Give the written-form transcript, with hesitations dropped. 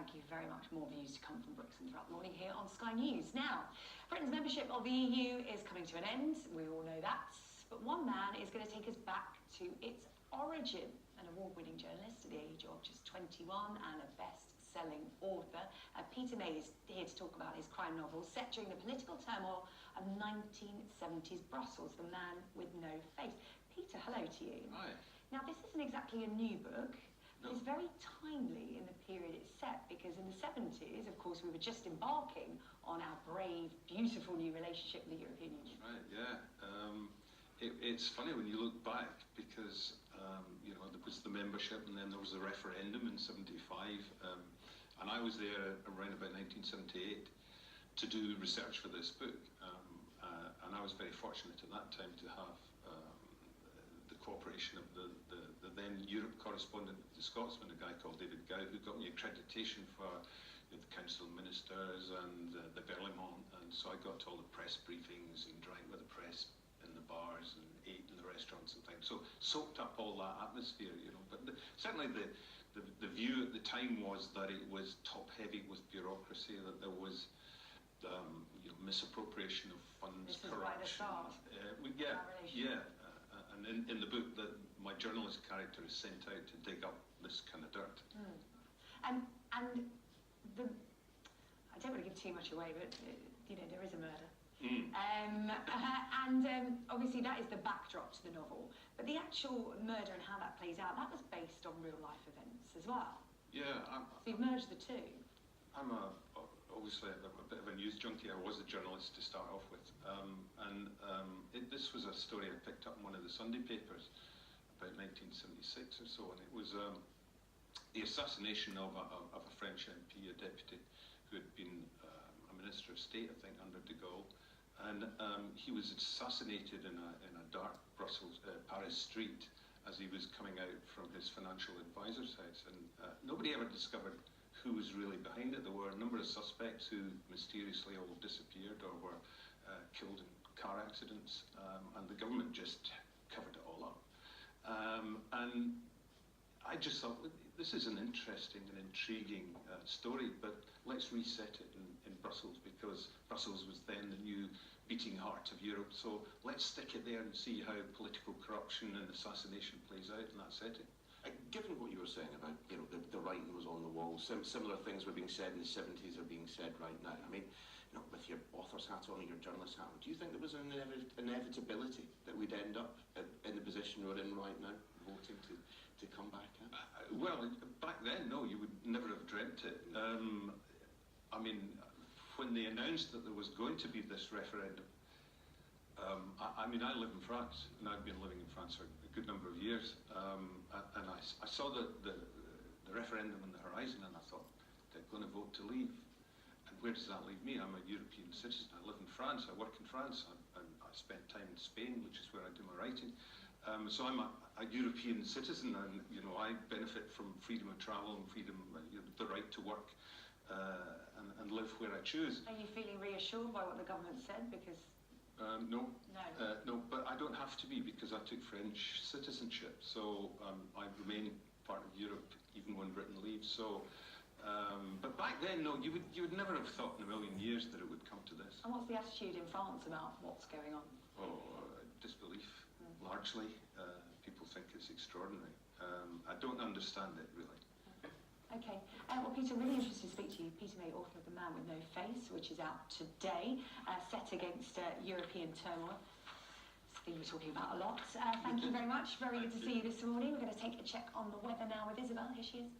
Thank you very much. More views to come from Brixton throughout the morning here on Sky News. Now, Britain's membership of the EU is coming to an end. We all know that. But one man is going to take us back to its origin. An award-winning journalist at the age of just 21 and a best-selling author. Peter May is here to talk about his crime novel set during the political turmoil of 1970s Brussels, The Man with No Face. Peter, hello to you. Hi. Now, this isn't exactly a new book. No. It's very timely in the period it's set, because in the 70s, of course, we were just embarking on our brave, beautiful new relationship with the European Union. Right, yeah. It's funny when you look back, because you know, there was the membership and then there was the referendum in 75, and I was there around about 1978 to do research for this book, and I was very fortunate at that time to have the cooperation of the then Europe correspondent of the Scotsman, a guy called David Gow, who got me accreditation for the Council of Ministers and the Berlaymont, and so I got to all the press briefings and drank with the press in the bars and ate in the restaurants and things. So soaked up all that atmosphere, you know. But certainly the view at the time was that it was top heavy with bureaucracy, that there was you know, misappropriation of funds, this corruption. Yeah. And in the book, that my journalist character is sent out to dig up this kind of dirt. And I don't want to give too much away, but you know, there is a murder. Obviously that is the backdrop to the novel, but the actual murder and how that plays out, that was based on real life events as well. Yeah. So you've merged the two. I'm obviously a bit of a news junkie. I was a journalist to start off with, this was a story I picked up in one of the Sunday papers about 1976 or so, and it was the assassination of a French MP, a deputy, who had been a Minister of State, I think, under de Gaulle, and he was assassinated in a dark Paris street as he was coming out from his financial advisor's house, and nobody ever discovered who was really behind it. There were a number of suspects who mysteriously all disappeared or were killed in car accidents, and the government just covered it all up. And I just thought, this is an interesting and intriguing story, but let's reset it in Brussels, because Brussels was then the new beating heart of Europe. So let's stick it there and see how political corruption and assassination plays out in that setting. Given what you were saying about, you know, the writing was on the wall, similar things were being said in the 70s are being said right now. I mean, you know, with your author's hat on and your journalist hat on, do you think there was an inevitability that we'd end up in the position we're in right now, voting to come back in? Well, back then, no, you would never have dreamt it. I mean, when they announced that there was going to be this referendum, I mean, I live in France, and I've been living in France for a good number of years, and I saw the referendum on the horizon, and I thought, they're going to vote to leave. And where does that leave me? I'm a European citizen. I live in France, I work in France, and I spend time in Spain, which is where I do my writing. So I'm a European citizen, and you know, I benefit from freedom of travel and freedom, you know, the right to work and live where I choose. Are you feeling reassured by what the government said? Because no. No. No, but I don't have to be, because I took French citizenship, so I remain part of Europe even when Britain leaves. So, but back then, no, you would never have thought in a million years that it would come to this. And what's the attitude in France about what's going on? Oh, disbelief, largely. People think it's extraordinary. I don't understand it, really. Okay. Well, Peter, really interested to speak to you. Peter May, author of The Man with No Face, which is out today, set against European turmoil. It's a thing we're talking about a lot. Thank you very much. Very good to see you this morning. We're going to take a check on the weather now with Isabel. Here she is.